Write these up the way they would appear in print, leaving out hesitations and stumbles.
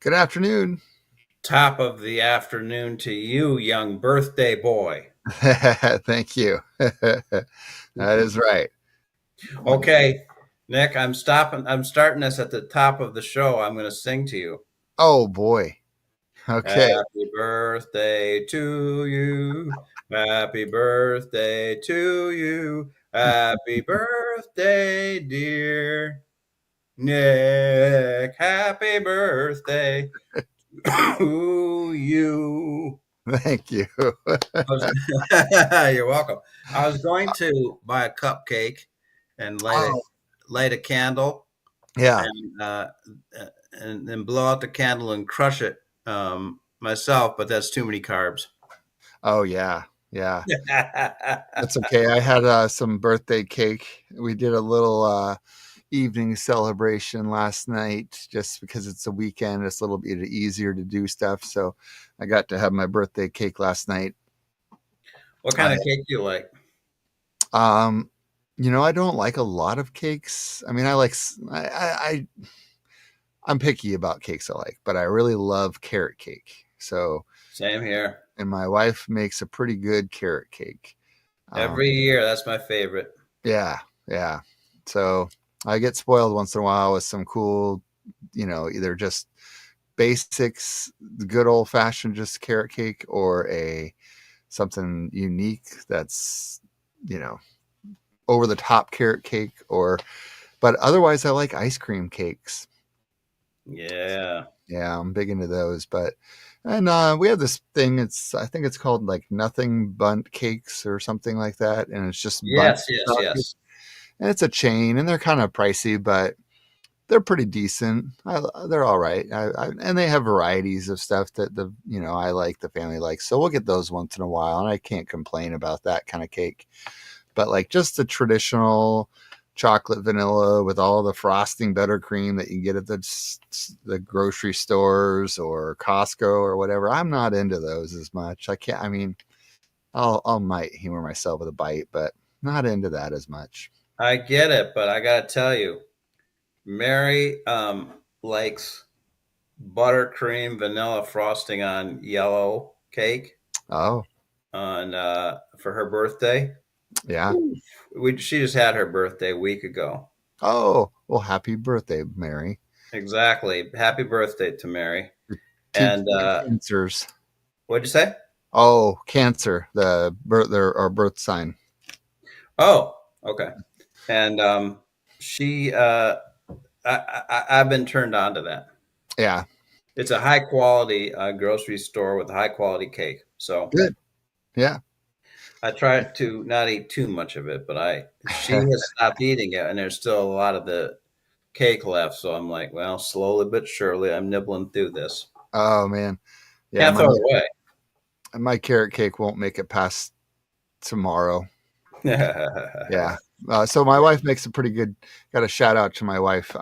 Good afternoon. Top of the afternoon to you, young birthday boy. Thank you. That is right. Okay, Nick, I'm starting this at the top of the show. I'm going to sing to you. Oh boy. Okay. Happy birthday to you. Happy birthday to you. Happy birthday, dear Nick. Happy birthday to you. Thank you. I was, you're welcome. I was going to buy a cupcake and Oh, light a candle yeah. and then blow out the candle and crush it myself, but that's too many carbs. Oh yeah. Yeah. That's okay. I had some birthday cake. We did a little evening celebration last night just because it's a weekend. It's a little bit easier to do stuff. So I got to have my birthday cake last night. What kind I of cake do you like? um I don't like a lot of cakes. I mean, I like I'm picky about cakes I like, but I really love carrot cake. So, Same here. and my wife makes a pretty good carrot cake. Um, Every year, that's my favorite. yeah, yeah. So I get spoiled once in a while with some cool, either just basics, the good old fashioned just carrot cake, or a something unique that's, you know, over the top carrot cake. But otherwise, I like ice cream cakes. Yeah. Yeah, I'm big into those. And we have this thing. I think it's called like nothing bunt cakes or something like that, and it's just bunt Yes, yes, chocolate. yes. And it's a chain, and they're kind of pricey, but they're pretty decent. They're all right. And they have varieties of stuff that I like, the family likes. So we'll get those once in a while, and I can't complain about that kind of cake. But like just the traditional chocolate vanilla with all the frosting buttercream that you get at the grocery stores or Costco or whatever. I'm not into those as much. I can't. I mean, I'll might humor myself with a bite, but not into that as much. I get it, but I got to tell you, Mary likes buttercream vanilla frosting on yellow cake Oh, on for her birthday. yeah. She just had her birthday a week ago. Oh, well, happy birthday, Mary. Exactly. Happy birthday to Mary. Teach And the cancers. what'd you say? Oh, Cancer, our birth sign. Oh, okay. And she I've been turned on to that. Yeah, It's a high quality grocery store with a high quality cake. So good. Yeah. I try to not eat too much of it, but she has stopped eating it, and there's still a lot of the cake left. So I'm like, well, slowly but surely, I'm nibbling through this. Oh man. Yeah, Can't throw it away. my carrot cake won't make it past tomorrow. Yeah. So my wife makes a pretty good. Got a shout out to my wife.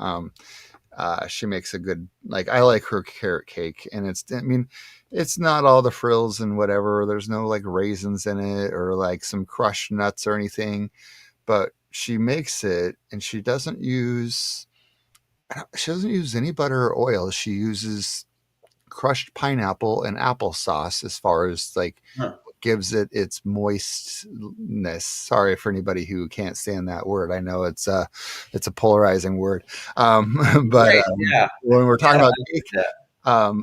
She makes a good, like, I like her carrot cake, and I mean, it's not all the frills and whatever. There's no like raisins in it or like some crushed nuts or anything, but she makes it, and she doesn't use any butter or oil. She uses crushed pineapple and applesauce as far as like Huh. gives it its moistness. Sorry for anybody who can't stand that word. I know it's a polarizing word. But Great. Yeah. when we're talking Yeah. about I cake, did that.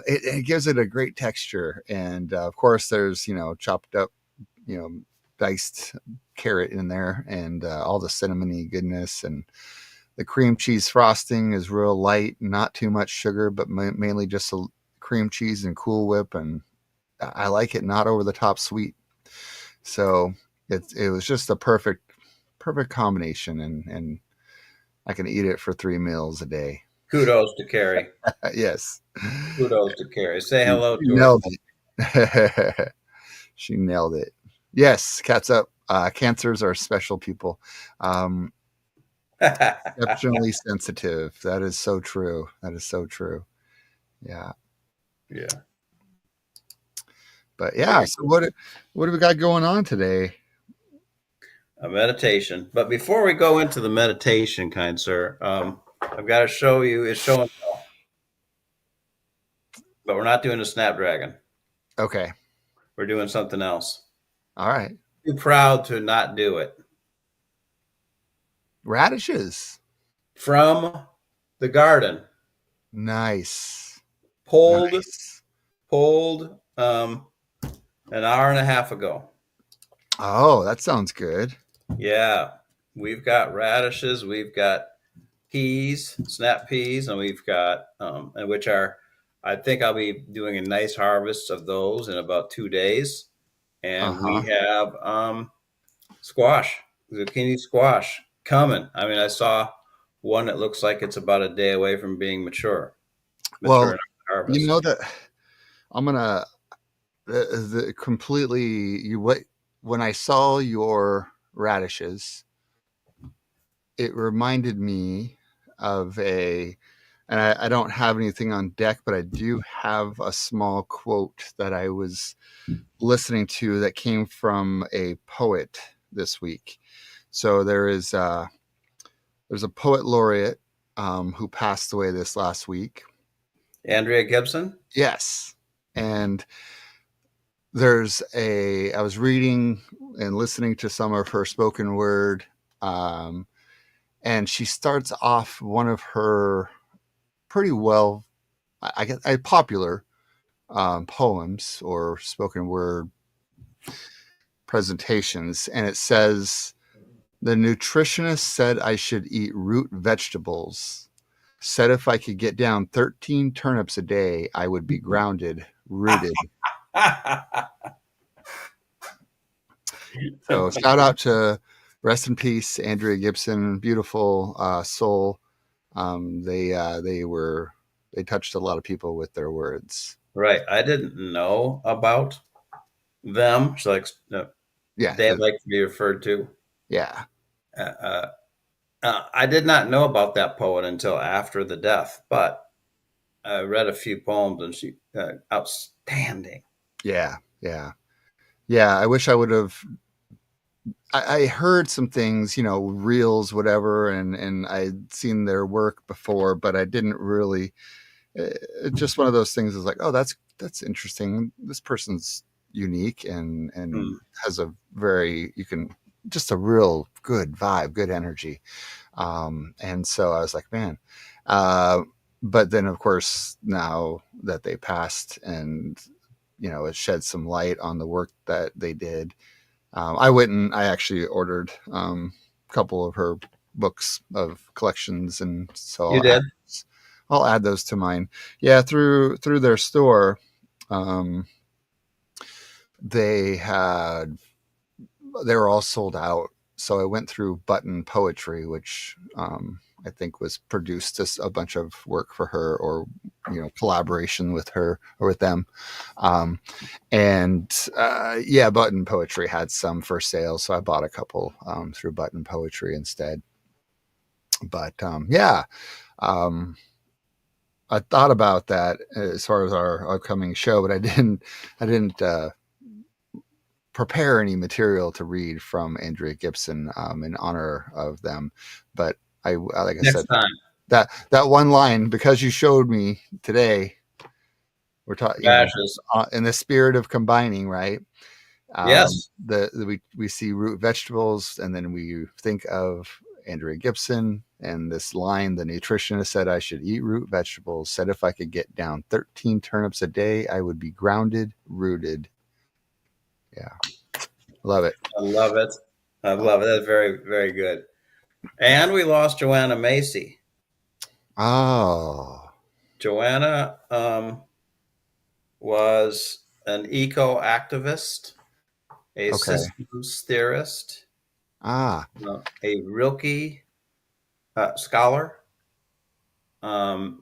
it gives it a great texture. And of course, there's chopped up, you know, diced carrot in there, and all the cinnamony goodness, and the cream cheese frosting is real light, not too much sugar, but mainly just a cream cheese and Cool Whip, and I like it not over the top sweet. So it was just a perfect combination, and I can eat it for 3 meals a day. Kudos to Carrie. Yes, Kudos to Carrie. Say she hello to her. nailed it. She nailed it. Yes, cats up. Cancers are special people. Um, Exceptionally sensitive. That is so true. That is so true. Yeah. Yeah. But yeah, Very so what do we got going on today? a meditation. But before we go into the meditation, kind sir, I've got to show you. It's showing. but we're not doing a snapdragon. Okay. We're doing something else. All right. Too proud to not do it. Radishes. From the garden, Nice. pulled, Nice. pulled, an hour and a half ago. Oh, that sounds good. Yeah, we've got radishes, we've got peas, snap peas, and we've got and which are, I think I'll be doing a nice harvest of those in about 2 days. And we Uh-huh. have squash, zucchini squash coming. I mean, I saw one that looks like it's about a day away from being mature Well, enough to you harvest. know that I'm gonna completely you what when I saw your radishes, it reminded me of and I don't have anything on deck, but I do have a small quote that I was listening to that came from a poet this week. So there's a poet laureate who passed away this last week. Andrea Gibson. Yes, and I was reading and listening to some of her spoken word, um, and she starts off one of her pretty well, I guess, popular poems or spoken word presentations, and it says, "The nutritionist said I should eat root vegetables. Said if I could get down 13 turnips a day, I would be grounded, rooted." So shout out to rest in peace, Andrea Gibson, beautiful soul. They touched a lot of people with their words. Right. I didn't know about them. She likes, Yeah, they like to be referred to. yeah, Uh, uh, I did not know about that poet until after the death, but I read a few poems and she outstanding. yeah, yeah, yeah. I wish I would have. I heard some things, reels, whatever, and I'd seen their work before, but I didn't really. Just one of those things is like, oh, that's interesting. This person's unique and Hmm. has a very you can just a real good vibe, good energy. And so I was like, man. Uh, but then, of course, now that they passed, and it shed some light on the work that they did. I went and I actually ordered a couple of her books of collections, and so You did? I'll add those to mine. Yeah, through their store, um, they had they were all sold out. So I went through Button Poetry, which I think was produced just a bunch of work for her, or collaboration with her or with them. Um, and yeah, Button Poetry had some for sale, so I bought a couple through Button Poetry instead. But yeah, um, I thought about that as far as our upcoming show, but I didn't prepare any material to read from Andrea Gibson in honor of them. But like I Next said, time. that one line, because you showed me today, we're talking, Rashes. in the spirit of combining, right? Yes. We see root vegetables, and then we think of Andrea Gibson and this line: "The nutritionist said I should eat root vegetables. Said if I could get down 13 turnips a day, I would be grounded, rooted." Yeah, love it. I love it. I love it. That's very, very good. And we lost Joanna Macy. Oh, Joanna was an eco activist, a okay. systems theorist, Ah, a Rilke scholar.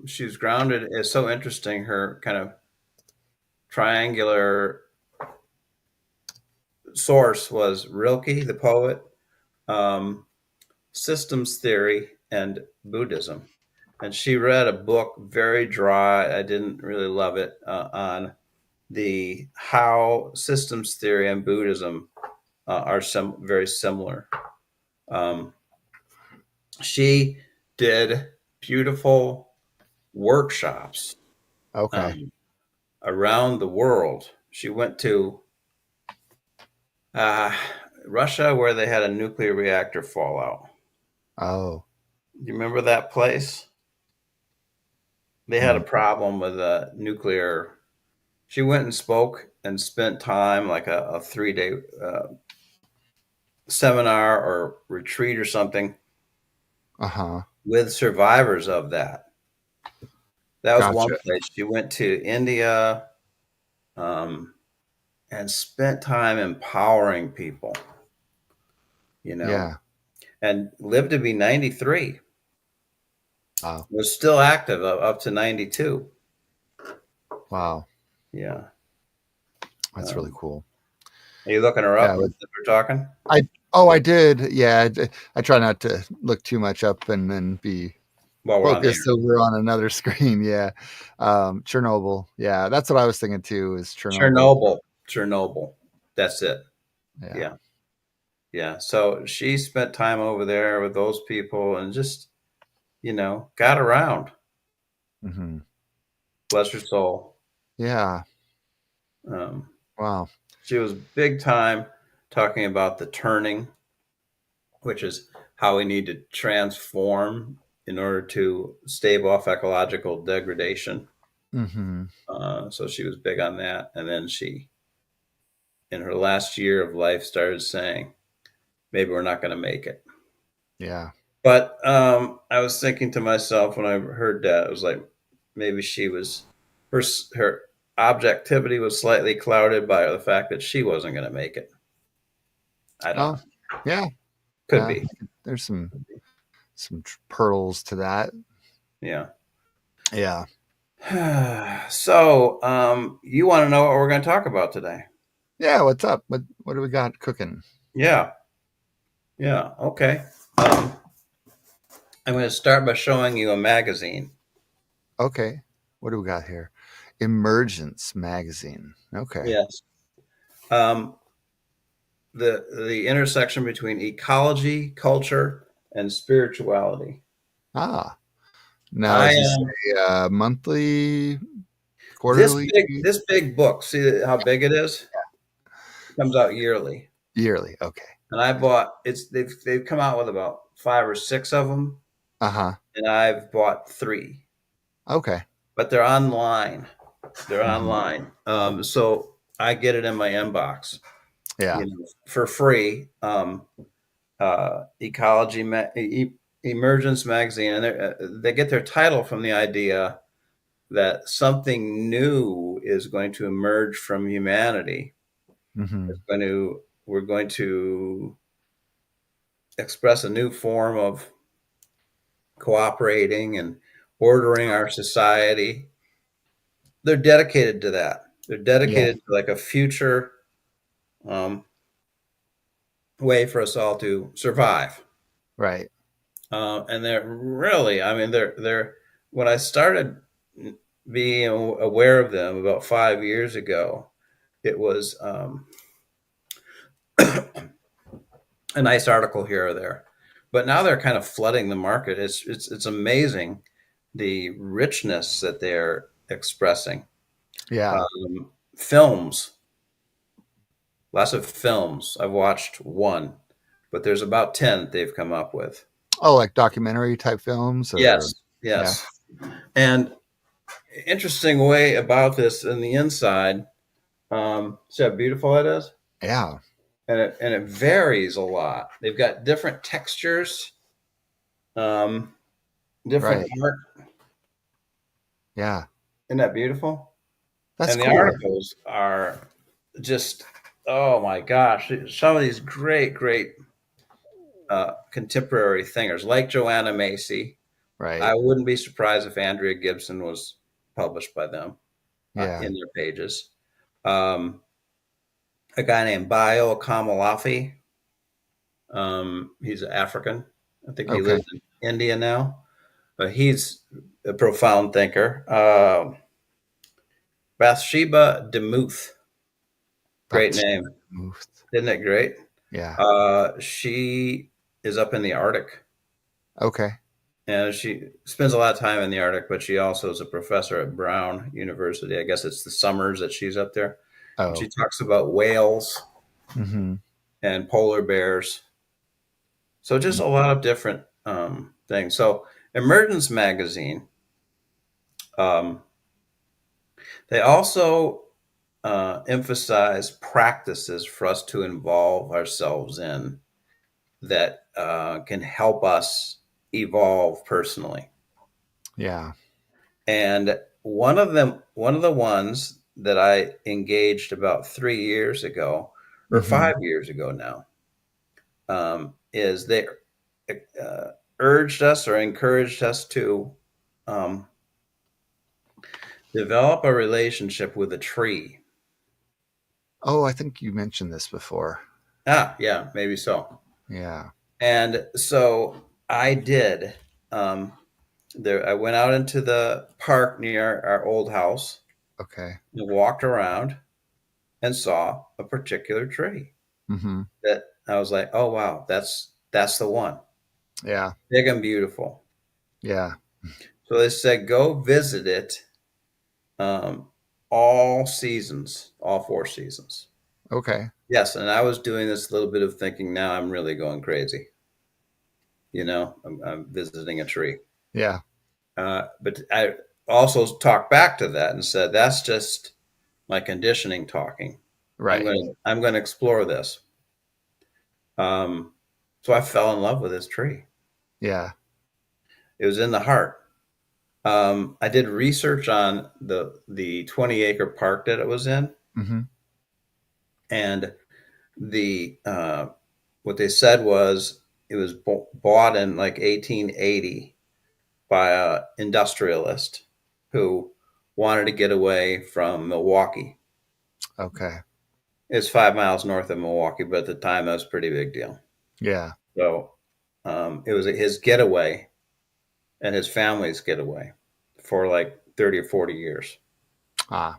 She was grounded. It's so interesting. Her kind of triangular source was Rilke, the poet, um, systems theory, and Buddhism. And she read a book, very dry. I didn't really love it, on the how systems theory and Buddhism are very similar. Um, she did beautiful workshops, okay. um, around the world. She went to uh, Russia, where they had a nuclear reactor fallout. Oh. You remember that place? They had a Hmm. problem with a nuclear. She went and spoke and spent time, like a 3 day seminar or retreat or something, Uh-huh. with survivors of that. That was one Gotcha. place. She went to India, um, and spent time empowering people, you know, Yeah. and lived to be 93. Wow. Was still active up to 92. Wow. Yeah. That's really Um, cool. are you looking her Yeah. up as we're talking? I did. Yeah. I try not to look too much up and then be While we're on the air. focused over on another screen. Yeah. Chernobyl. Yeah. That's what I was thinking too, is Chernobyl. Chernobyl. Chernobyl. That's it. Yeah. Yeah. Yeah. So she spent time over there with those people and just, got around. Hmm. Bless her soul. Yeah. Um, Wow. she was big time talking about the turning, which is how we need to transform in order to stave off ecological degradation. Hmm. So she was big on that. And then she, in her last year of life, started saying, maybe we're not going to make it. Yeah. But I was thinking to myself when I heard that, I was like, maybe she was, her objectivity was slightly clouded by the fact that she wasn't going to make it. I don't Oh, know. yeah. Could Yeah. be. There's some pearls to that. Yeah. Yeah. So, you want to know what we're going to talk about today? Yeah. What's up? What do we got cooking? Yeah. Yeah. Okay. Um, I'm going to start by showing you a magazine. Okay. What do we got here? Emergence magazine. Okay. Yes. Um, the intersection between ecology, culture, and spirituality. Ah. Now, I as you am say, monthly, this quarterly, big book. See how big it is? It comes out yearly, yearly. Okay. and I bought it's they've come out with about 5 or 6 of them, Uh-huh. and I've bought 3, Okay. but they're online. They're Hmm. online, so I get it in my inbox, Yeah. for free. Ecology Emergence magazine, and they get their title from the idea that something new is going to emerge from humanity. Hmm. It's going to We're going to express a new form of cooperating and ordering our society. They're dedicated to that. They're Yeah. dedicated to like a future, um, way for us all to survive. Right. And they're really, I mean, they're when I started being aware of them about 5 years ago, it was, a nice article here or there, but now they're kind of flooding the market. It's amazing the richness that they're expressing. Yeah. Films, lots of films. I've watched one, but there's about 10 that they've come up with. Oh, like documentary type films or Yes, yeah. yes. And interesting way about this in the inside. See how beautiful it is, Yeah. and it varies a lot. They've got different textures, um, different Right. art. Yeah. Isn't that beautiful? That's And the cool. articles are just, oh my gosh, some of these great contemporary thinkers like Joanna Macy. I Right. wouldn't be surprised if Andrea Gibson was published by them, Yeah. in their pages. Um, a guy named Bayo Kamalafi. He's African. I think he Okay. lives in India now, but he's a profound thinker. Bathsheba DeMuth, great That's name, smooth. isn't it great? Yeah. She is up in the Arctic. Okay. And she spends a lot of time in the Arctic, but she also is a professor at Brown University. I guess it's the summers that she's up there. And she Oh. talks about whales Mm-hmm. and polar bears. So just a lot of different things. So Emergence Magazine, um, they also emphasize practices for us to involve ourselves in that can help us evolve personally. Yeah. And one of the ones that I engaged about 3 years ago, or Mm-hmm. 5 years ago now, is they urged us or encouraged us to um, develop a relationship with a tree. Oh, I think you mentioned this before. Ah, yeah, maybe so. Yeah. And so I did. Um, I went out into the park near our old house Okay. and walked around and saw a particular tree Mm-hmm. that I was like, "Oh wow, that's the one, Yeah. big and beautiful." Yeah. So they said, "Go visit it, um, all seasons, all 4 seasons." Okay. Yes, and I was doing this little bit of thinking. Now I'm really going crazy. I'm visiting a tree. Yeah. But I also talked back to that and said, "That's just my conditioning talking. Right. I'm going to explore this." Um, so I fell in love with this tree. Yeah. It was in the heart. I did research on the 20-acre park that it was in, Mm-hmm. and the what they said was it was bought in like 1880 by a industrialist who wanted to get away from Milwaukee. Okay. It's 5 miles north of Milwaukee, but at the time that was a pretty big deal. Yeah. So it was his getaway and his family's getaway for like 30 or 40 years. Ah,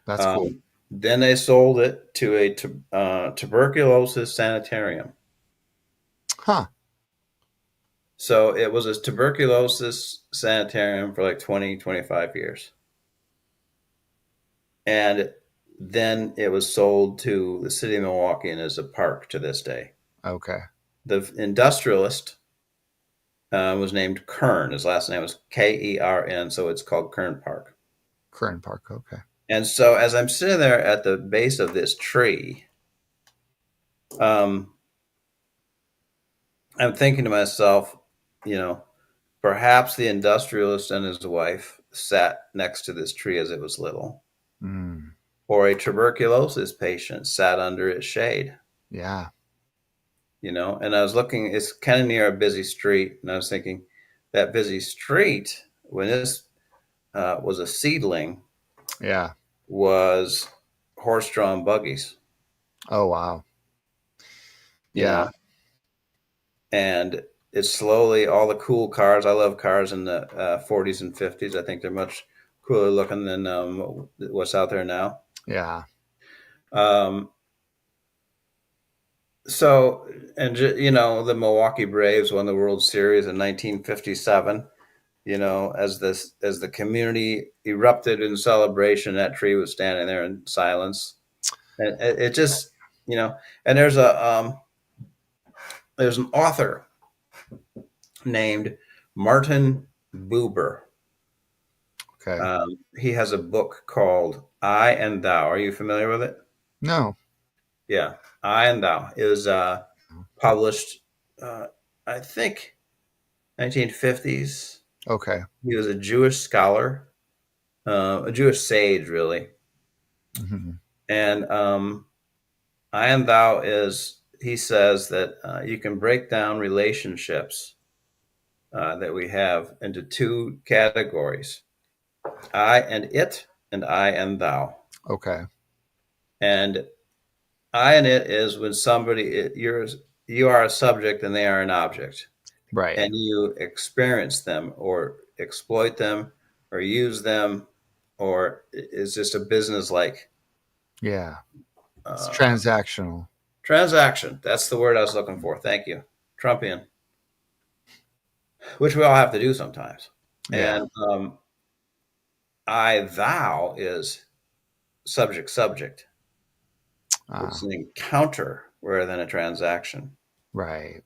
that's cool. Um, then they sold it to a tuberculosis sanitarium. Huh. So it was a tuberculosis sanitarium for like 20, 25 years. And then it was sold to the city of Milwaukee and is a park to this day. Okay. The industrialist was named Kern. His last name was Kern, so it's called Kern Park. Current park. Okay. And so as I'm sitting there at the base of this tree, um, I'm thinking to myself, you know, perhaps the industrialist and his wife sat next to this tree as it was little, Mm. or a tuberculosis patient sat under its shade, Yeah. And I was looking, it's kind of near a busy street, and I was thinking that busy street, when this was a seedling, Yeah. was horse-drawn buggies, Oh, wow. you Yeah. know, and it's slowly all the cool cars. I love cars in the 40s and 50s. I think they're much cooler looking than what's out there now. Yeah. Um, so, and the Milwaukee Braves won the World Series in 1957. As the community erupted in celebration, that tree was standing there in silence, and it just, and there's an author named Martin Buber. Okay. He has a book called I and Thou. Are you familiar with it? No. Yeah, I and Thou is published, uh, I think, 1950s. Okay. He was a Jewish scholar, a Jewish sage, really. Mm-hmm. And I and Thou he says that you can break down relationships that we have into two categories: I and it, and I and thou. Okay. And I and it is when you are a subject and they are an object, Right. and you experience them or exploit them or use them, or it's just a business like Yeah. It's uh, transactional. transaction. That's the word I was looking for. Thank you. Trumpian. which we all have to do sometimes. Yeah. And I thou is subject subject. It's Ah, an encounter rather than a transaction. right.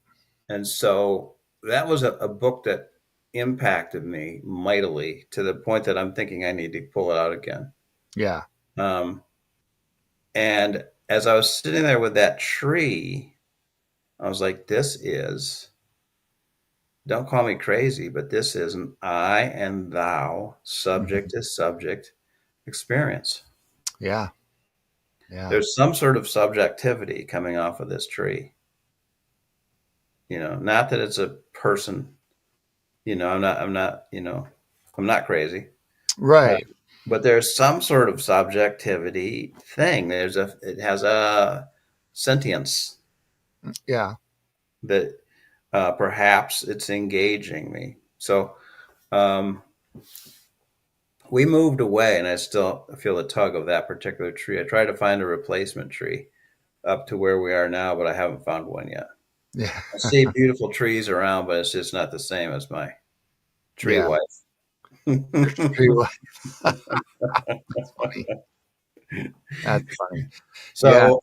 And so that was a book that impacted me mightily to the point that I'm thinking I need to pull it out again. Yeah. Um, and as I was sitting there with that tree, I was like, this is, don't call me crazy, but this is an I and thou, subject Mhm. to subject experience. Yeah. Yeah. There's some sort of subjectivity coming off of this tree. Not that it's a person, I'm not crazy. Uh, Right. but there's some sort of subjectivity thing. It has a sentience Yeah. that perhaps it's engaging me. So um, we moved away, and I still feel the tug of that particular tree. I tried to find a replacement tree up to where we are now, but I haven't found one yet. Yeah. I see beautiful trees around, but it's just not the same as my tree Yeah. wife. Tree life. That's funny. That's funny. Yeah. so,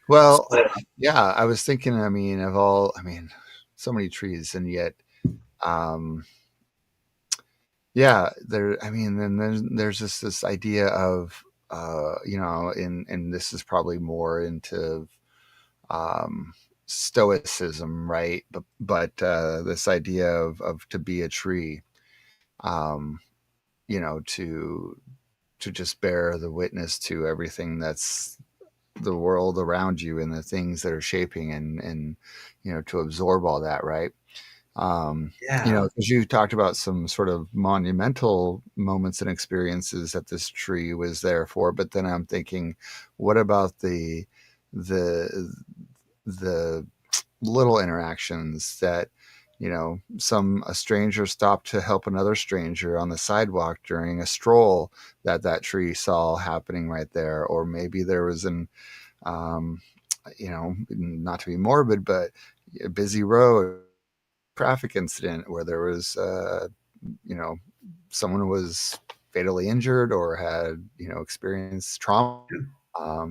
Well, so yeah, I was thinking, I mean, I mean, so many trees, and yet, um, yeah, I mean, then there's this idea of, and this is probably more into, um, stoicism, right? But this idea of to be a tree, um, to just bear the witness to everything that's the world around you and the things that are shaping, and to absorb all that, right? yeah, Because you talked about some sort of monumental moments and experiences that this tree was there for, but then I'm thinking, what about the the little interactions that, a stranger stopped to help another stranger on the sidewalk during a stroll that tree saw happening right there, or maybe there was um, not to be morbid, but a busy road traffic incident where there was, you know, someone was fatally injured or had, experienced trauma,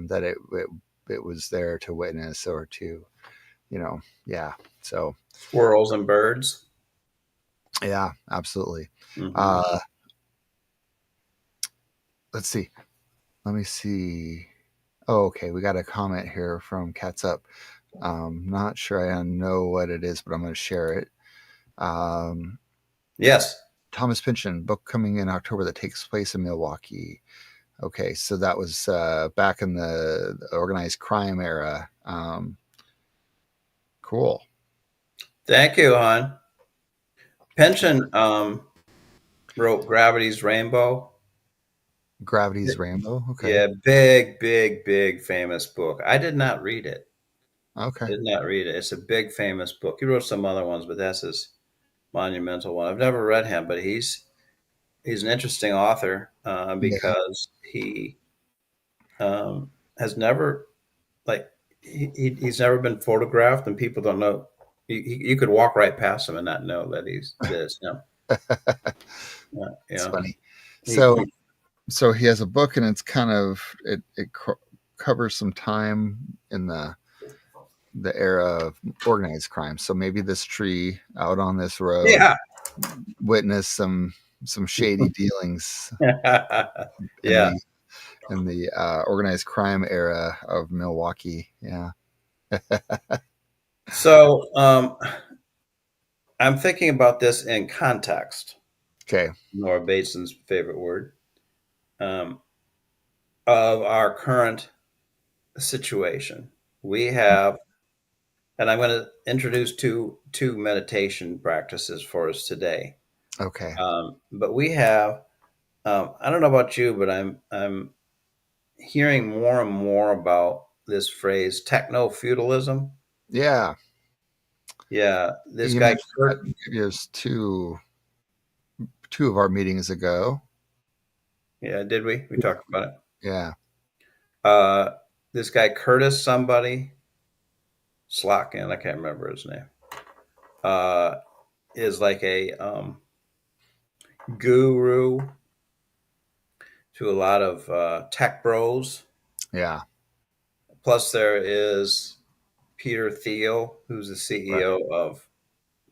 that it was there to witness or to, yeah. So, squirrels and birds. yeah, absolutely. Hmm. Uh, let's see. Let me see. Oh, okay. We got a comment here from Cats Up. Not sure I know what it is, but I'm going to share it. Um, Yes. Thomas Pynchon book coming in October that takes place in Milwaukee. Okay, so that was back in the organized crime era. Cool. Thank you, hon. Pension wrote Gravity's Rainbow. Gravity's Rainbow. Okay. Yeah, big, big, big famous book. I did not read it. I Okay. did not read it. It's a big famous book. He wrote some other ones, but that's his monumental one. I've never read him, but he's an interesting author Yeah. because he has never like he's never been photographed, and people don't know. You could walk right past him and not know that it's him. It's Yeah, funny. he, So he, so he has a book, and it's kind of covers some time in the era of organized crime. So maybe this tree out on this road yeah, witnessed some shady dealings in yeah. the organized crime era of Milwaukee. Yeah. So I'm thinking about this in context. Okay. Nora Bateson's favorite word um, of our current situation. We have, and I'm going to introduce two meditation practices for us today. Okay. But we have, I don't know about you, but I'm hearing more and more about this phrase techno feudalism. Yeah. Yeah, this You guy mentioned that Kurt. previous two of our meetings ago. Yeah, did we? We talked about it. Yeah. Uh, this guy Curtis somebody Slotkin, I can't remember his name. Uh, is like a guru to a lot of tech bros. Yeah. Plus, there is Peter Thiel, who's the Right. CEO of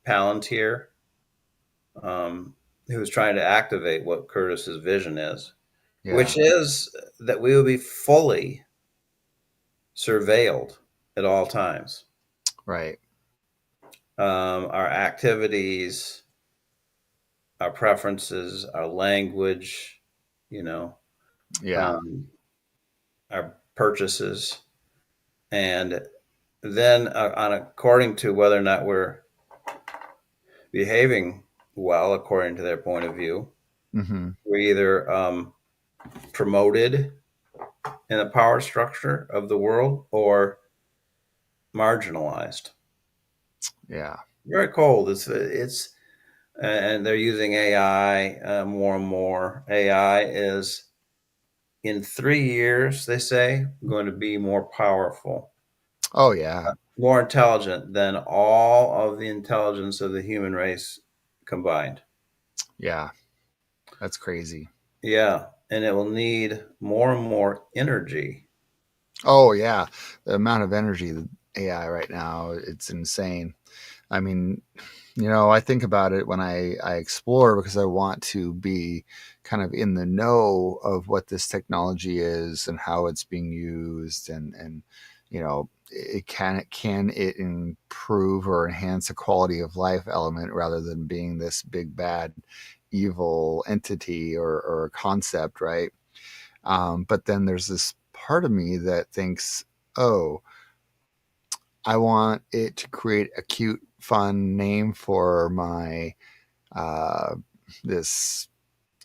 Palantir, um, who's trying to activate what Curtis's vision is, which Yeah. is that we will be fully surveilled at all times. Right. Our activities, our preferences, our language, you know, Yeah. um, our purchases, and then on according to whether or not we're behaving well according to their point of view, Hmm. we're either promoted in the power structure of the world or marginalized. Yeah. Very cold. It's and they're using AI more and more. AI is in 3 years, they say, going to be more powerful, Oh yeah. more intelligent than all of the intelligence of the human race combined. Yeah. That's crazy. Yeah, and it will need more and more energy. Oh yeah. The amount of energy the AI right now, it's insane. I mean, I think about it when I explore because I want to be kind of in the know of what this technology is and how it's being used and can it improve or enhance a quality of life element rather than being this big bad evil entity or concept, right? But then there's this part of me that thinks, oh, I want it to create a cute, fun name for my uh, this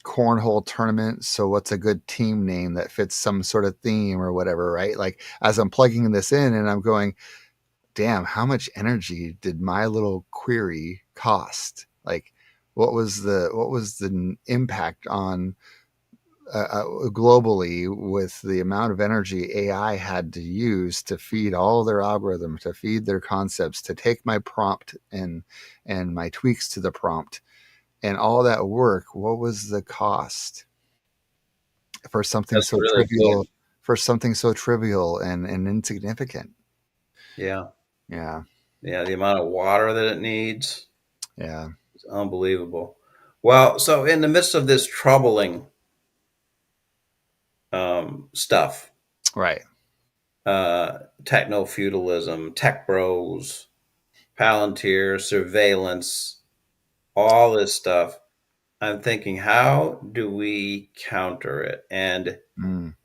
cornhole tournament. So, what's a good team name that fits some sort of theme or whatever, right? Like, as I'm plugging this in and I'm going, damn, how much energy did my little query cost? Like, what was the impact on globally with the amount of energy AI had to use to feed all their algorithms, to feed their concepts, to take my prompt and my tweaks to the prompt and all that work? What was the cost for something That's a so really trivial? good. For something so trivial and insignificant? Yeah, Yeah, yeah. The amount of water that it needs yeah, is unbelievable. Well, so in the midst of this troubling stuff, right. techno feudalism, tech bros, Palantir, surveillance, all this stuff, I'm thinking, how do we counter it? And Mm,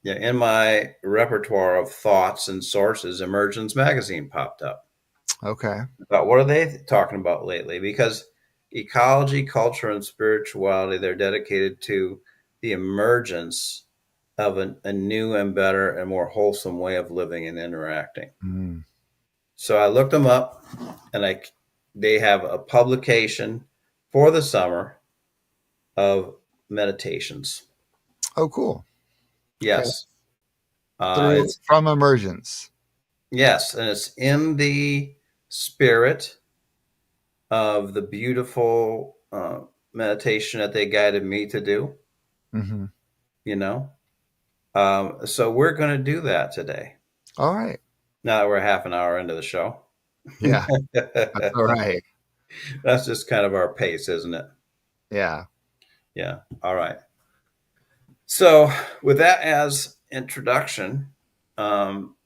yeah, in my repertoire of thoughts and sources, Emergence Magazine popped up. okay. About what are they talking about lately? Because ecology, culture, and spirituality, they're dedicated to the emergence of a new and better and more wholesome way of living and interacting. Mm. So I looked them up, and they have a publication for the summer of meditations. Oh, cool. Okay. Yes, Through it's from emergence. yes, and it's in the spirit of the beautiful meditation that they guided me to do. Hmm. You know, so we're going to do that today. All right. Now that we're half an hour into the show, Yeah, that's all right. that's just kind of our pace, isn't it? Yeah. Yeah. All right. So, with that as introduction, um,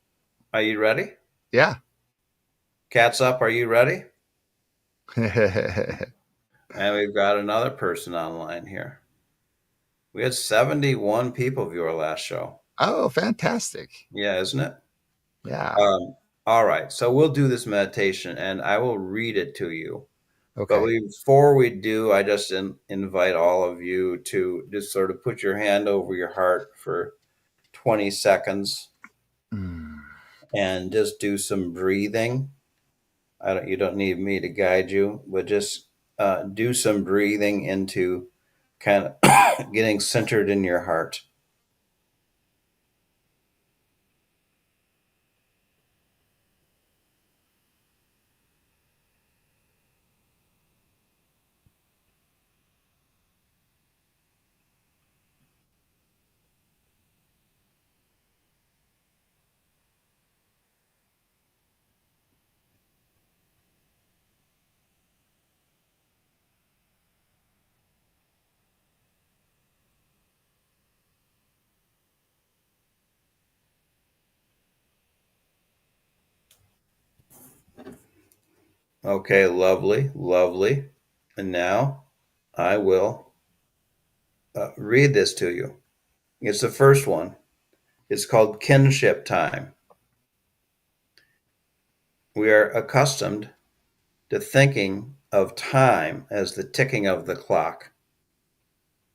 are you ready? Yeah. Cats up. Are you ready? And we've got another person online here. We had 71 people view our last show. Oh, fantastic. Yeah, isn't it? Yeah. Um, all right. So we'll do this meditation and I will read it to you. But Okay. before we do, I just invite all of you to just sort of put your hand over your heart for 20 seconds Mm. and just do some breathing. You don't need me to guide you, but just do some breathing into kind of getting centered in your heart. Okay, lovely, lovely. And now I will read this to you. It's the first one. It's called kinship time. We are accustomed to thinking of time as the ticking of the clock,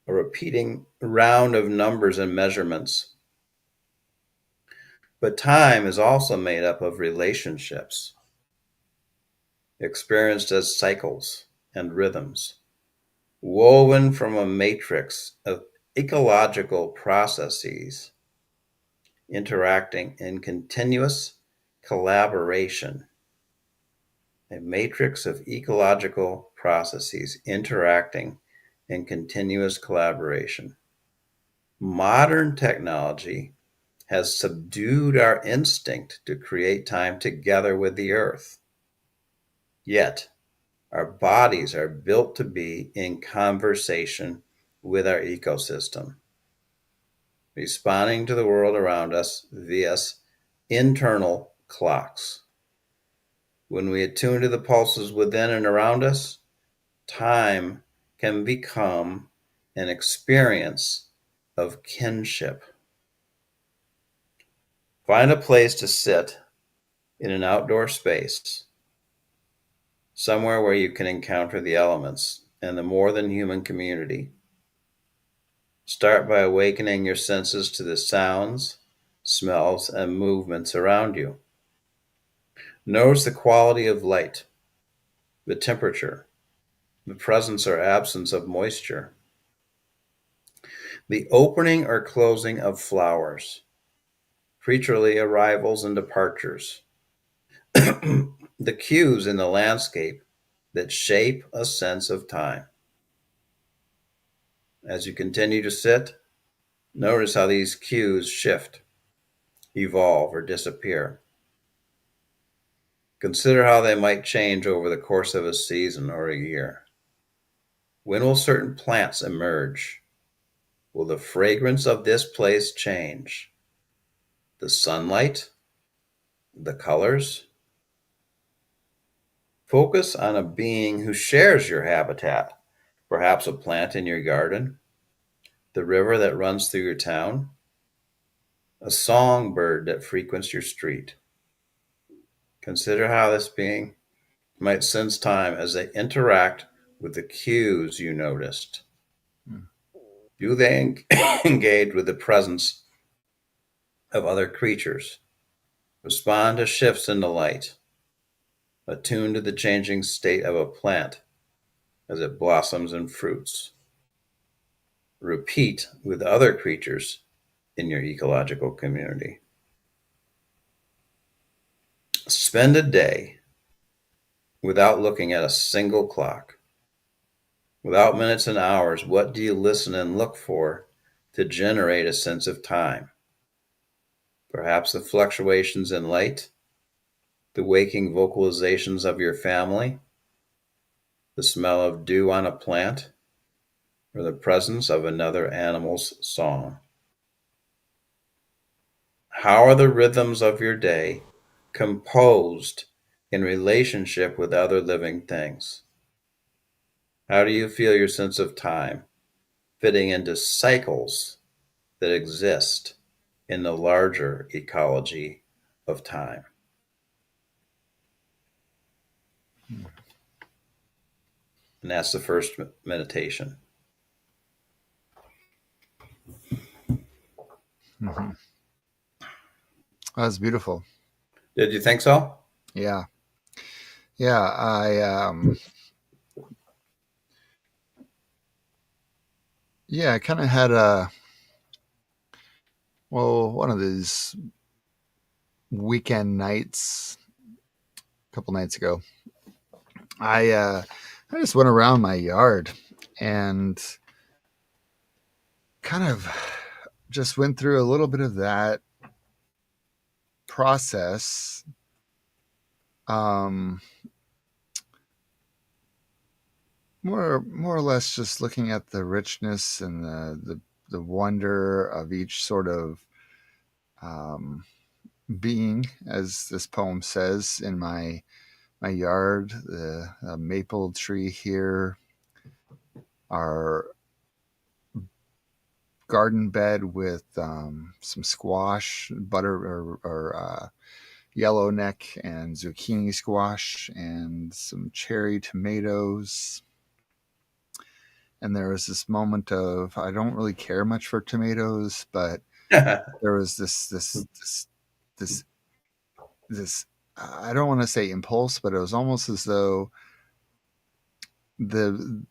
a repeating round of numbers and measurements. But time is also made up of relationships, experienced as cycles and rhythms, woven from a matrix of ecological processes interacting in continuous collaboration. A matrix of ecological processes interacting in continuous collaboration. Modern technology has subdued our instinct to create time together with the earth. Yet, our bodies are built to be in conversation with our ecosystem, responding to the world around us via internal clocks. When we attune to the pulses within and around us, time can become an experience of kinship. Find a place to sit in an outdoor space, somewhere where you can encounter the elements and the more than human community. Start by awakening your senses to the sounds, smells, and movements around you. Notice the quality of light, the temperature, the presence or absence of moisture, the opening or closing of flowers, preterally arrivals and departures, the cues in the landscape that shape a sense of time. As you continue to sit, notice how these cues shift, evolve, or disappear. Consider how they might change over the course of a season or a year. When will certain plants emerge? Will the fragrance of this place change? The sunlight? The colors? Focus on a being who shares your habitat, perhaps a plant in your garden, the river that runs through your town, a songbird that frequents your street. Consider how this being might sense time as they interact with the cues you noticed. Hmm. Do they engage with the presence of other creatures? Respond to shifts in the light? Attune to the changing state of a plant as it blossoms and fruits? Repeat with other creatures in your ecological community. Spend a day without looking at a single clock. Without minutes and hours, what do you listen and look for to generate a sense of time? Perhaps the fluctuations in light, the waking vocalizations of your family, the smell of dew on a plant, or the presence of another animal's song. How are the rhythms of your day composed in relationship with other living things? How do you feel your sense of time fitting into cycles that exist in the larger ecology of time? And that's the first meditation. Mm-hmm. That's beautiful. Did you think so? Yeah. Yeah. I kind of had one of these weekend nights a couple nights ago. I just went around my yard and kind of just went through a little bit of that process. Um, more or less just looking at the richness and the wonder of each sort of um, being, as this poem says, in my my yard, the maple tree here, our garden bed with some squash, butter or yellowneck and zucchini squash, and some cherry tomatoes. And there was this moment of I don't really care much for tomatoes, but there was this this I don't want to say impulse, but it was almost as though the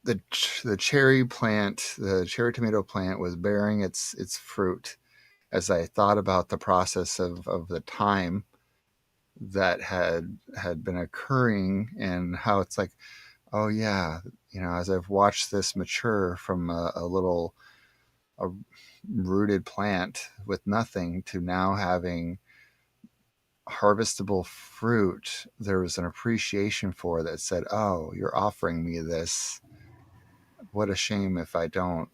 the cherry plant, the cherry tomato plant, was bearing its fruit as I thought about the process of the time that had been occurring and how it's like, oh yeah, as I've watched this mature from a little a rooted plant with nothing to now having harvestable fruit, there was an appreciation for that said, oh, you're offering me this. What a shame if I don't,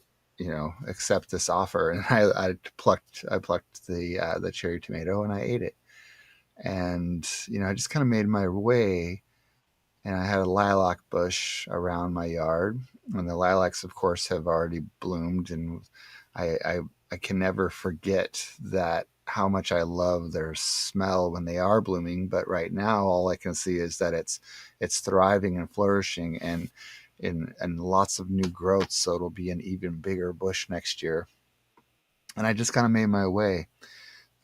accept this offer. And I plucked the cherry tomato and I ate it. And I just kind of made my way, and I had a lilac bush around my yard, and the lilacs, of course, have already bloomed, and I I, I can never forget that how much I love their smell when they are blooming. But right now, all I can see is that it's thriving and flourishing, and in lots of new growth, so it'll be an even bigger bush next year. And I just kind of made my way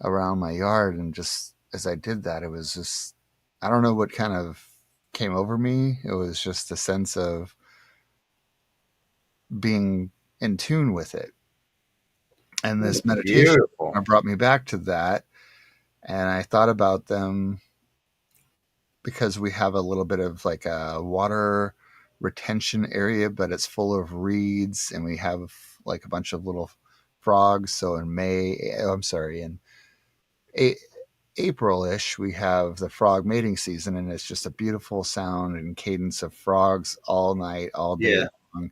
around my yard, and just as I did that, it was just I don't know what kind of came over me. It was just a sense of being in tune with it. And this meditation Beautiful. brought me back to that. And I thought about them because we have a little bit of like a water retention area, but it's full of reeds, and we have like a bunch of little frogs. So in May, oh, I'm sorry, in a- April-ish, we have the frog mating season, and it's just a beautiful sound and cadence of frogs all night, all day Yeah, long.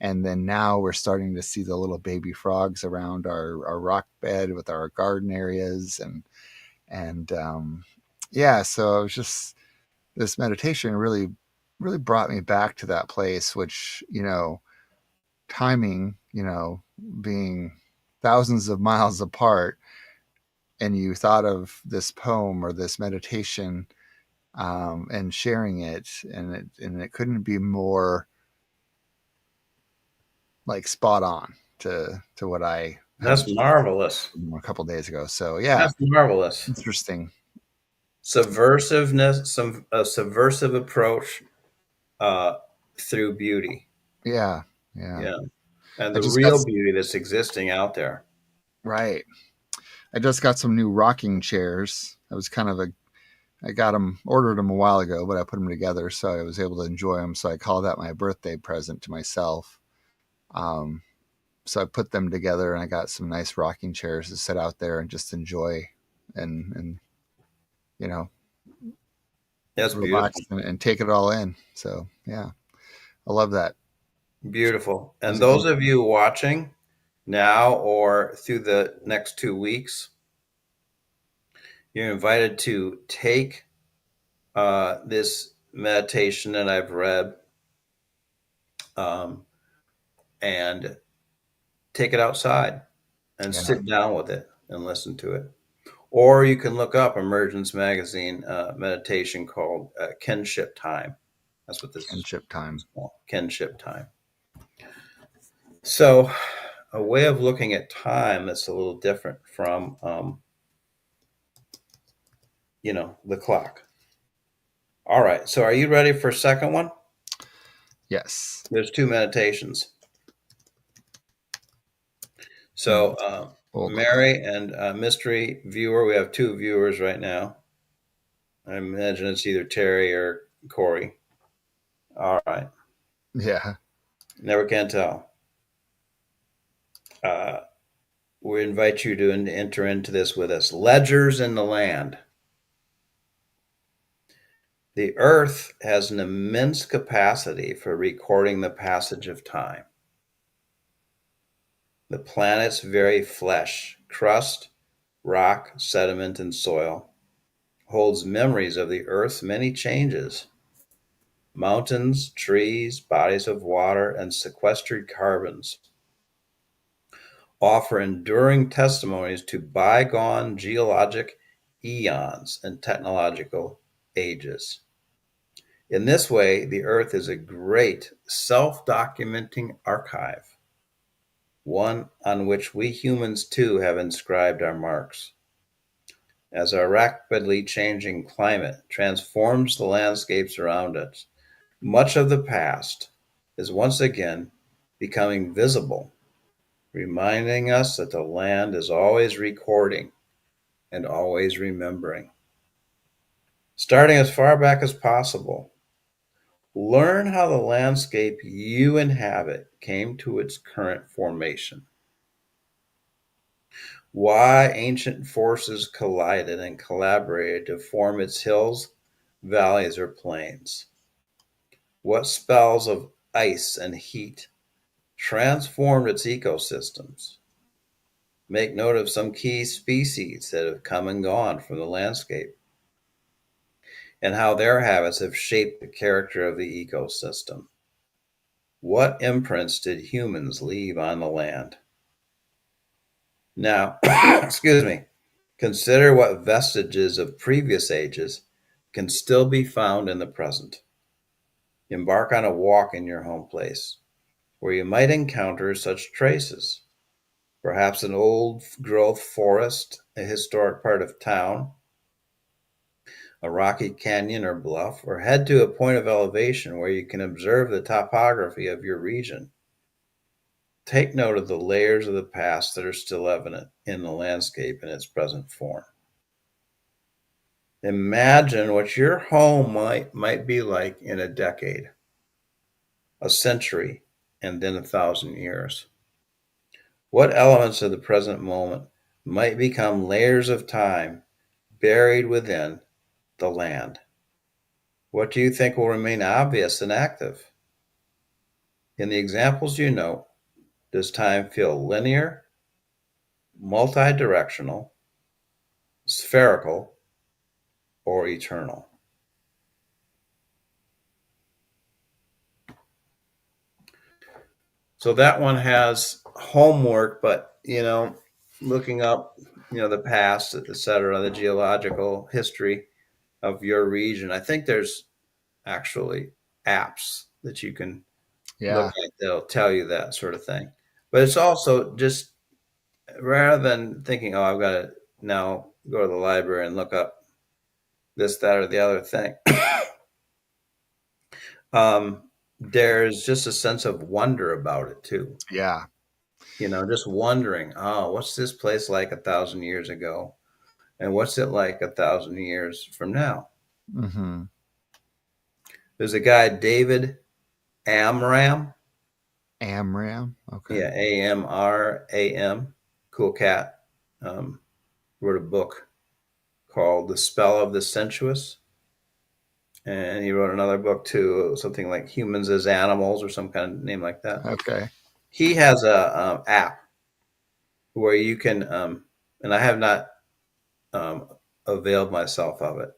And then now we're starting to see the little baby frogs around our rock bed with our garden areas, and yeah. So it was just this meditation really brought me back to that place, which timing, being thousands of miles apart, and you thought of this poem or this meditation, and sharing it, and it couldn't be more like spot on to what I had that's marvelous. a couple days ago. So yeah, That's marvelous. interesting. Subversiveness, some a subversive approach uh, through beauty. Yeah, yeah. Yeah, and I the just got real beauty that's existing out there. right. I just got some new rocking chairs. I was kind of a I got them ordered them a while ago, but I put them together so I was able to enjoy them. So I called that my birthday present to myself. Um, so I put them together, and I got some nice rocking chairs to sit out there and just enjoy and you know That's relax beautiful. and take it all in. So yeah, I love that. Beautiful. And Music. those of you watching now or through the next 2 weeks, you're invited to take this meditation that I've read, um, and take it outside and Yeah, sit down with it and listen to it. Or you can look up Emergence Magazine meditation called Kinship Time. That's what this kinship time. is called, Kinship Time. So, a way of looking at time that's a little different from, the clock. All right. So, are you ready for a second one? Yes. There's two meditations. So, Hmm. Hold on. Mary and mystery viewer, we have two viewers right now. I imagine it's either Terry or Corey. All right. Yeah. Never can tell. Uh, we invite you to enter into this with us. Ledgers in the land. The earth has an immense capacity for recording the passage of time. The planet's very flesh, crust, rock, sediment, and soil holds memories of the Earth's many changes. Mountains, trees, bodies of water, and sequestered carbons offer enduring testimonies to bygone geologic eons and technological ages. In this way, the Earth is a great self-documenting archive, one on which we humans too have inscribed our marks. As our rapidly changing climate transforms the landscapes around us, much of the past is once again becoming visible, reminding us that the land is always recording and always remembering. Starting as far back as possible, learn how the landscape you inhabit came to its current formation, why ancient forces collided and collaborated to form its hills, valleys, or plains, what spells of ice and heat transformed its ecosystems. Make note of some key species that have come and gone from the landscape and how their habits have shaped the character of the ecosystem. What imprints did humans leave on the land? Now, excuse me, consider what vestiges of previous ages can still be found in the present. Embark on a walk in your home place where you might encounter such traces. Perhaps an old growth forest, a historic part of town, a rocky canyon or bluff, or head to a point of elevation where you can observe the topography of your region. Take note of the layers of the past that are still evident in the landscape in its present form. Imagine what your home might be like in a decade, a century, and then 1,000 years. What elements of the present moment might become layers of time buried within the land? What do you think will remain obvious and active? In the examples you note, does time feel linear, multidirectional, spherical, or eternal? So that one has homework, but looking up, the past, etc., the geological history of your region. I think there's actually apps that you can look Yeah. at that'll tell you that sort of thing. But it's also just rather than thinking, oh, I've got to now go to the library and look up this, that, or the other thing. There's just a sense of wonder about it too. Yeah. Just wondering, oh, what's this place like 1,000 years ago? And what's it like 1,000 years from now? Mm-hmm. There's a guy, David Amram. Amram. Okay. Yeah, Amram. Cool cat. Um, Wrote a book called The Spell of the Sensuous. And he wrote another book too, something like Humans as Animals or some kind of name like that. Okay. He has a app where you can, and I have not um, availed myself of it,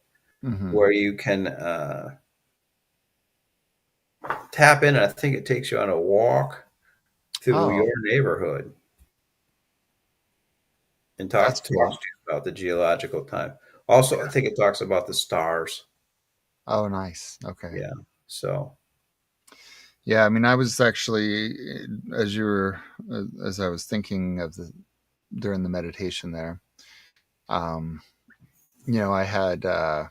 Mm-hmm. where you can tap in, and I think it takes you on a walk through Oh, your neighborhood and that's talks to cool. you about the geological time. Also, I think it talks about the stars. Oh, nice. Okay. Yeah. So, Yeah. I mean, I was actually, as you were, as I was thinking of during the meditation there, um, I had, I'd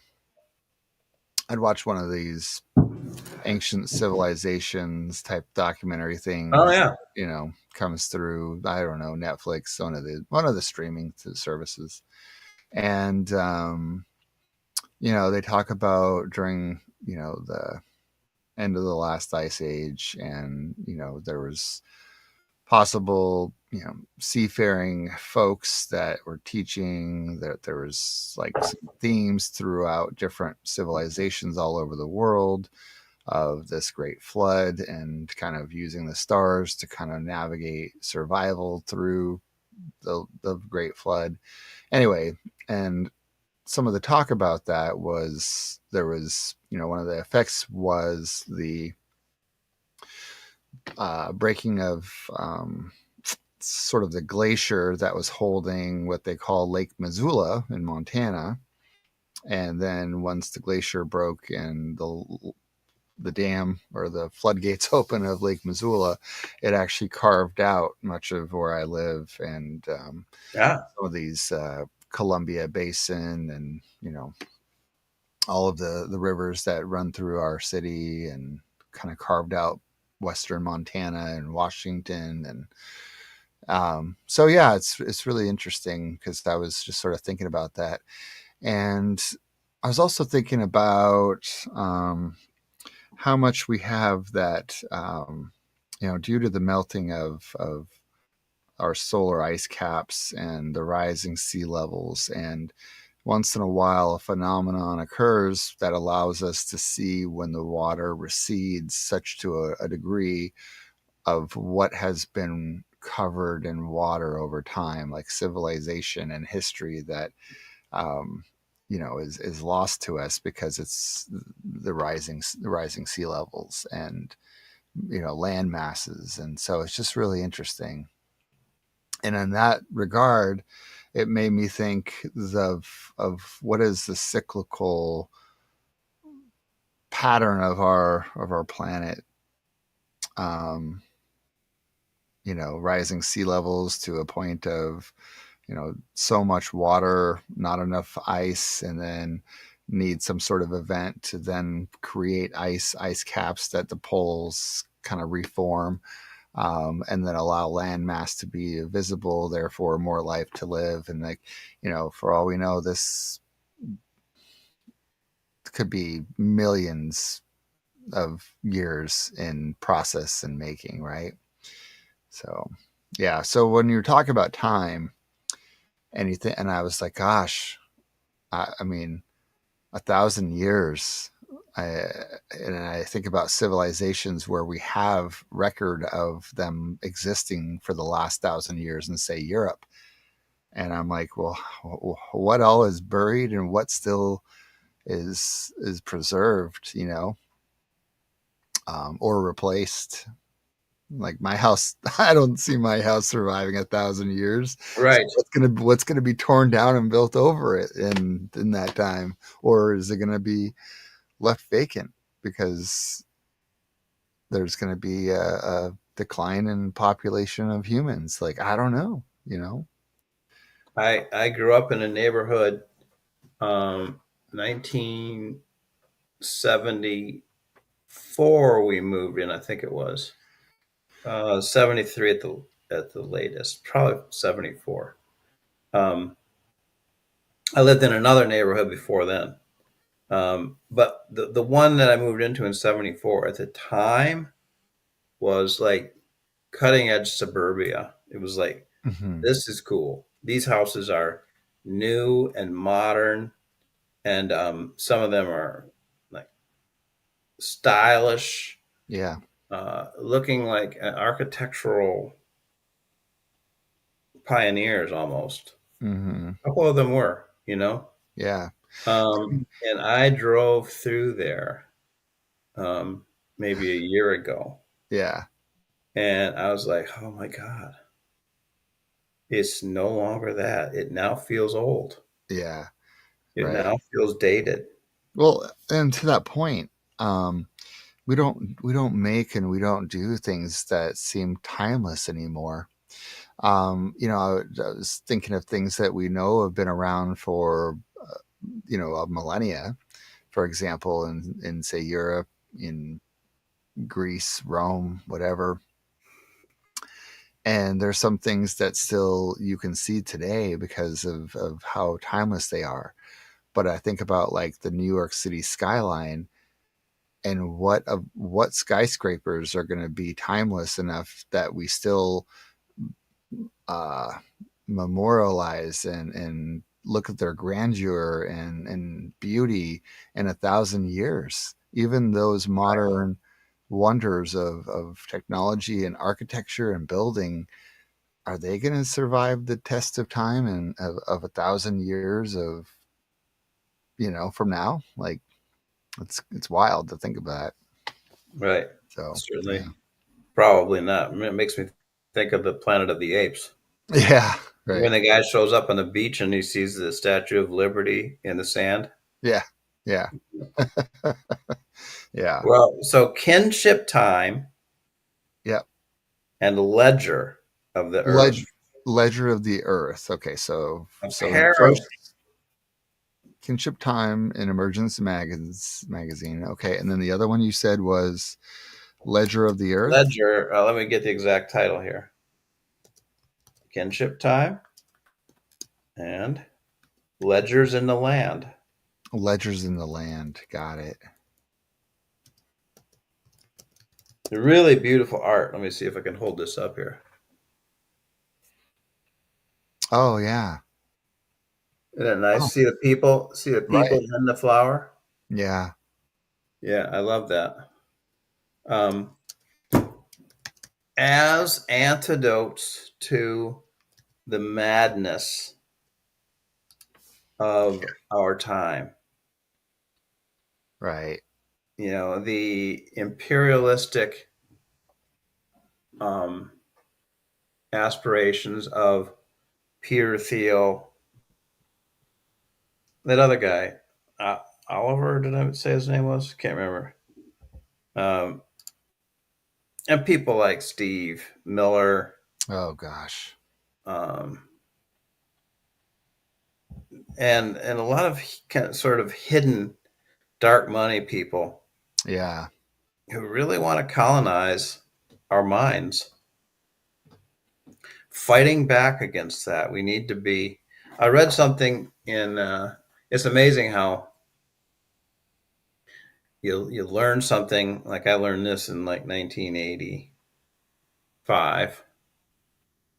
watched one of these ancient civilizations type documentary oh things, yeah. comes through, I don't know, Netflix, one of the streaming services. And, they talk about during, the end of the last ice age, and, there was possible, seafaring folks that were teaching that there was like some themes throughout different civilizations all over the world of this great flood, and kind of using the stars to kind of navigate survival through the great flood. Anyway, and some of the talk about that was there was, one of the effects was the breaking of sort of the glacier that was holding what they call Lake Missoula in Montana. And then once the glacier broke and the dam or the floodgates open of Lake Missoula, it actually carved out much of where I live and Yeah. some of these Columbia Basin and all of the rivers that run through our city and kind of carved out western Montana and Washington and so yeah, it's really interesting because I was just sort of thinking about that, and I was also thinking about how much we have that due to the melting of our solar ice caps and the rising sea levels, and once in a while a phenomenon occurs that allows us to see when the water recedes such to a degree of what has been covered in water over time, like civilization and history that um, is lost to us because it's the rising sea levels and land masses, and so it's just really interesting. And in that regard, it made me think of what is the cyclical pattern of our planet. Um, rising sea levels to a point of so much water, not enough ice, and then need some sort of event to then create ice caps that the poles kind of reform, and then allow land mass to be visible, therefore more life to live. And like, for all we know, this could be millions of years in process and making, right? So yeah. So when you're talking about time, anything, and I was like, gosh, I mean, 1,000 years. I, and I think about civilizations where we have record of them existing for the last 1,000 years, and say Europe. And I'm like, well, what all is buried and what still is preserved, or replaced? Like my house, I don't see my house surviving 1,000 years. So Right. what's gonna be torn down and built over it in that time, or is it gonna be left vacant because there's gonna be a decline in population of humans? Like I don't know. I grew up in a neighborhood, 1974 we moved in, I think it was. 73 at the latest, probably 74. Um, I lived in another neighborhood before then. But the one that I moved into in 74 at the time was like cutting edge suburbia. It was like, Hmm. this is cool. These houses are new and modern, and some of them are like stylish, Yeah. looking like architectural pioneers almost. Hmm. A couple of them were, you know. Yeah. And I drove through there maybe a year ago, Yeah. and I was like, oh my God, it's no longer that. It now feels old. Yeah. It Right. now feels dated. Well, and to that point, um, we don't make and we don't do things that seem timeless anymore. I was thinking of things that we know have been around for a millennia. For example, in say Europe, in Greece, Rome, whatever. And there's some things that still you can see today because of how timeless they are. But I think about like the New York City skyline and what skyscrapers are going to be timeless enough that we still uh, memorialize and look at their grandeur and beauty in 1,000 years. Even those modern wonders of technology and architecture and building, are they going to survive the test of time and of 1,000 years of? from now. Like it's wild to think about. Right. So yeah, Certainly, probably not. I mean, it makes me think of the Planet of the Apes. yeah, When right, the guy shows up on the beach and he sees the Statue of Liberty in the sand. yeah, yeah, yeah, Well, so kinship time yeah. and ledger of the earth. Ledger of the Earth. Okay, A so the pair of first Kinship Time in Emergence magazine. Okay, and then the other one you said was Ledger of the Earth. ledger. Let me get the exact title here. Kinship time and ledgers in the land. Ledgers in the Land. Got it. Really beautiful art. Let me see if I can hold this up here. Oh yeah. Isn't that nice? Oh See the people. See the people right. and the flower. Yeah. Yeah, I love that. Um, as antidotes to the madness of our time. Right. The imperialistic um, aspirations of Peter Thiel, that other guy, uh, Oliver, did I say his name was? Can't remember. Um, and people like Steve Miller, Oh gosh. um, and a lot of kind of sort of hidden dark money people Yeah. who really want to colonize our minds. Fighting back against that, we need to be. I read something in. It's amazing how you learn something. Like I learned this in like 1985,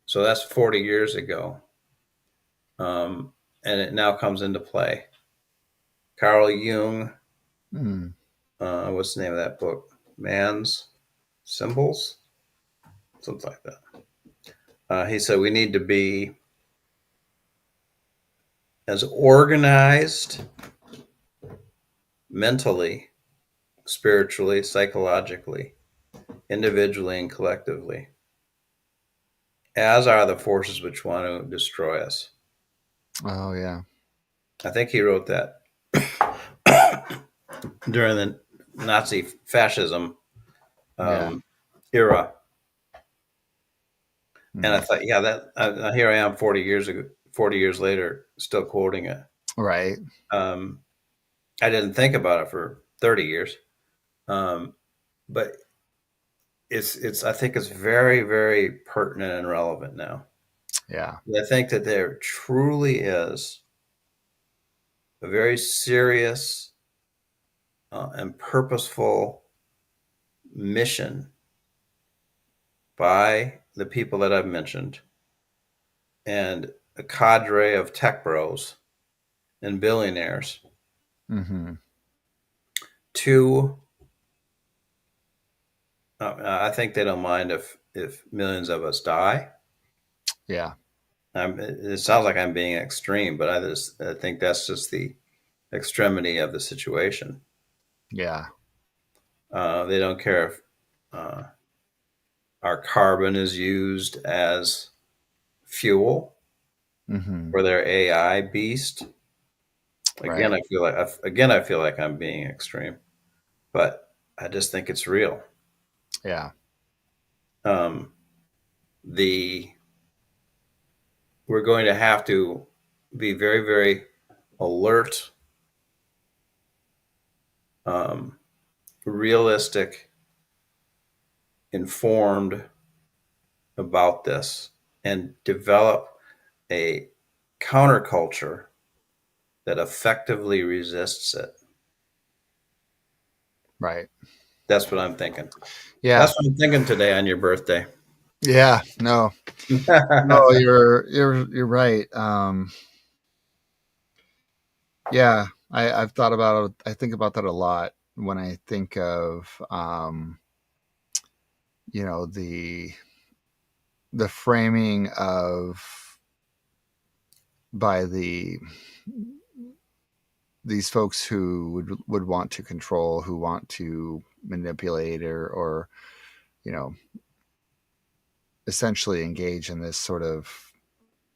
so that's 40 years ago, um, and it now comes into play. Carl Jung, Hmm. what's the name of that book? Man's Symbols, something like that. He said we need to be as organized mentally, spiritually, psychologically, individually, and collectively, as are the forces which want to destroy us. Oh yeah. I think he wrote that during the Nazi fascism Yeah. um, era. And I Hmm. thought, yeah, here I am 40 years ago, 40 years later, still quoting it. Right. Um, I didn't think about it for 30 years, um, but it's. I think it's very, very pertinent and relevant now. Yeah. I think that there truly is a very serious and purposeful mission by the people that I've mentioned and a cadre of tech bros and billionaires Hmm. to I think they don't mind if millions of us die. Yeah. It sounds like I'm being extreme, but I think that's just the extremity of the situation. Yeah. They don't care if uh, our carbon is used as fuel Hmm. for their AI beast. Right. I feel like I'm being extreme, but I just think it's real. Yeah. Um, the We're going to have to be very, very alert, um, realistic, informed about this, and develop a counterculture that effectively resists it. Right. That's what I'm thinking. Yeah. That's what I'm thinking today on your birthday. Yeah. No. No. You're right. Yeah. I've thought about it. I think about that a lot when I think of the framing of by the these folks who would want to control, who want to manipulate, or you know, essentially engage in this sort of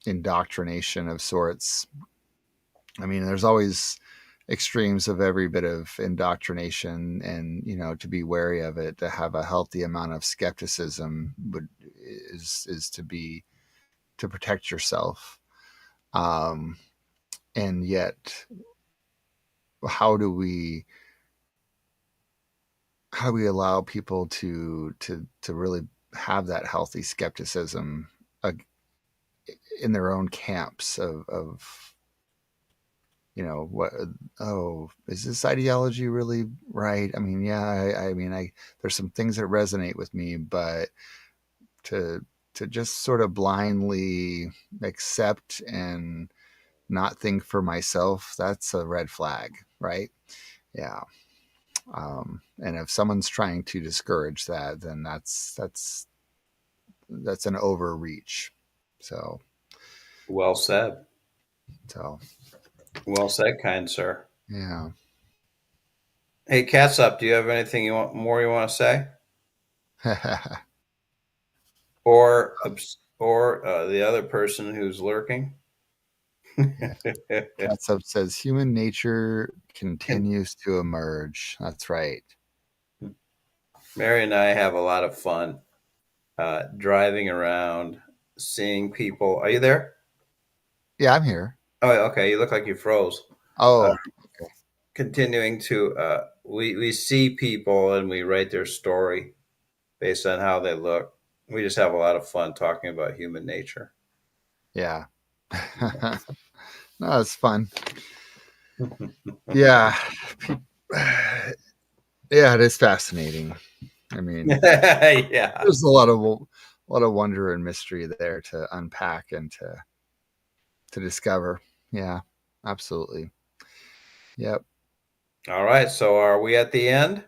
indoctrination of sorts. I mean, there's always extremes of every bit of indoctrination, and to be wary of it, to have a healthy amount of skepticism is to protect yourself. Um, and yet, how do we allow people to really have that healthy skepticism uh, in their own camps of what, oh, is this ideology really right? I mean, yeah, I mean, there's some things that resonate with me, but to just sort of blindly accept and not think for myself, that's a red flag, right? Yeah. And if someone's trying to discourage that, then that's an overreach. So Well said. so Well said, kind sir. yeah. Hey, Cat's up. Do you have anything you want to say, or the other person who's lurking? Yeah. Katsup says human nature continues to emerge. That's right. Mary and I have a lot of fun driving around, seeing people. Are you there? Yeah, I'm here. Oh, okay. You look like you froze. Uh, Oh, okay. Continuing to, we see people and we write their story based on how they look. We just have a lot of fun talking about human nature. Yeah. No, it's fun. Yeah. Yeah, it is fascinating. I mean, Yeah. there's a lot of wonder and mystery there to unpack and to discover. Yeah, absolutely. Yep. All right. So are we at the end?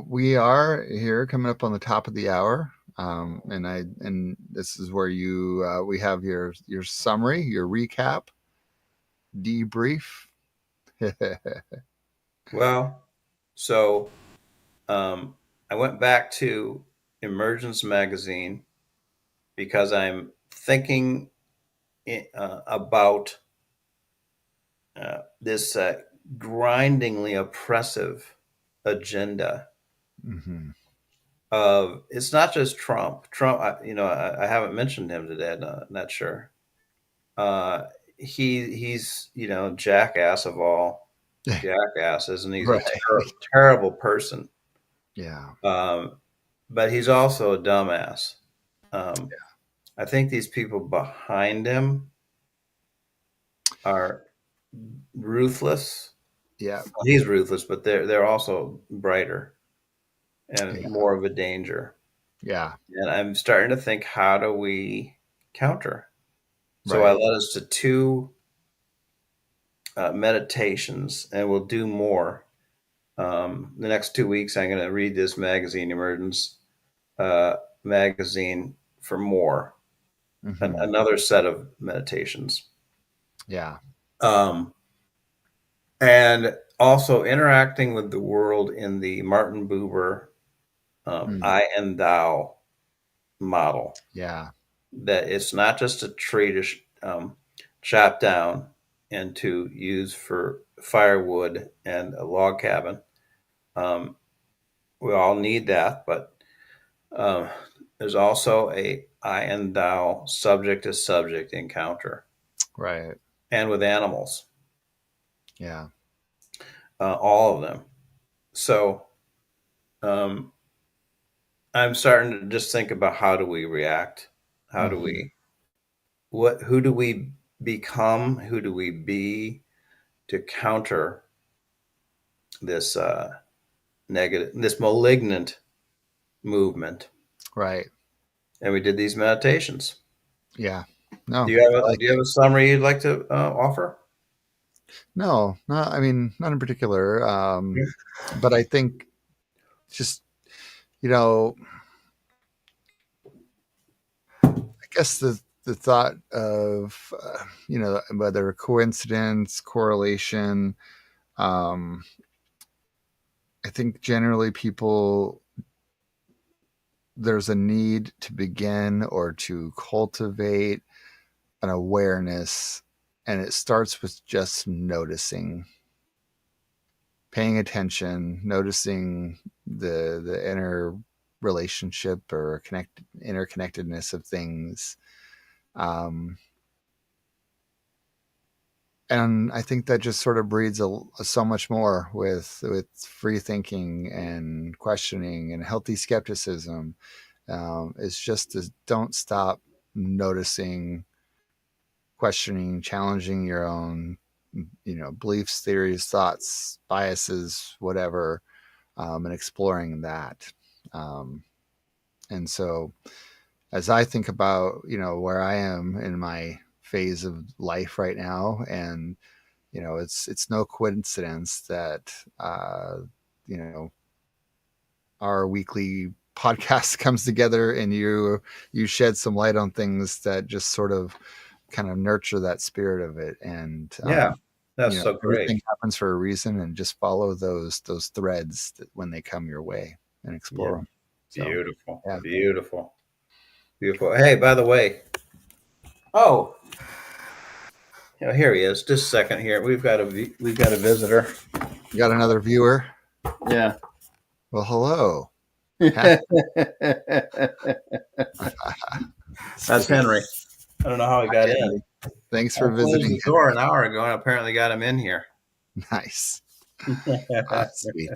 We are here coming up on the top of the hour. And this is where we have your summary, your recap, debrief. Well, so um, I went back to Emergence magazine because I'm thinking about this grindingly oppressive agenda Hmm. of, it's not just Trump. Trump, I haven't mentioned him today. Not sure. Uh, he's jackass of all jackasses, and he's a Right. terrible person. Yeah. Um, but he's also a dumbass. Um, I think these people behind him are ruthless. Yeah. Well, he's ruthless, but they're also brighter and Yeah. more of a danger. Yeah. And I'm starting to think, how do we counter? So I Right. led us to two meditations, and we'll do more. The next 2 weeks, I'm going to read this magazine, Emergence uh, magazine, for more, Hmm. another set of meditations. Yeah. Um, and also interacting with the world in the Martin Buber Mm. I and thou model. Yeah. That it's not just a tree to chop down and to use for firewood and a log cabin. Um, we all need that, but um, there's also a I and thou, subject to subject encounter, Right. and with animals, Yeah. all of them. So um, I'm starting to just think about, how do we react? How do Hmm. we, who do we become? Who do we be to counter this this malignant movement? Right. And we did these meditations. Yeah. No, Do you have I like do you have it. a summary you'd like to offer? No, not, I mean, not in particular. Yeah. But I think just, you know, I guess the thought of, whether coincidence, correlation, Um, I think generally people, there's a need to begin or to cultivate an awareness, and it starts with just noticing, paying attention, noticing the inner relationship or interconnectedness of things. Um, and I think that just sort of breeds so much more with free thinking and questioning and healthy skepticism. It's just to don't stop noticing, questioning, challenging your own, beliefs, theories, thoughts, biases, whatever, and exploring that. Um, and so, as I think about where I am in my phase of life right now, and it's no coincidence that you know our weekly podcast comes together and you shed some light on things that just sort of kind of nurture that spirit of it. And Yeah, that's so great. everything happens for a reason, and just follow those threads that when they come your way, and Yeah, explore them. So beautiful, yeah. beautiful, beautiful. Hey, by the way, oh, here he is. Just a second here. We've got a visitor. You got another viewer? Yeah. Well, hello. That's Sweet. Henry. I don't know how he got in. Henry. Thanks I for closed visiting, the door Henry. an hour ago and apparently got him in here. Nice. Sweet.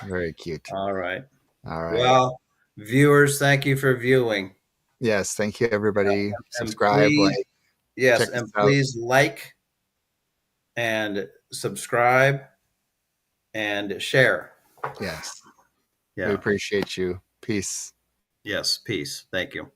Very cute. All right. All right. Well, viewers, thank you for viewing. Yes. Thank you, everybody. And Subscribe, please, like, yes, check us and out. please like and subscribe and share. Yes. We Yeah. appreciate you. Peace. Yes. Peace. Thank you.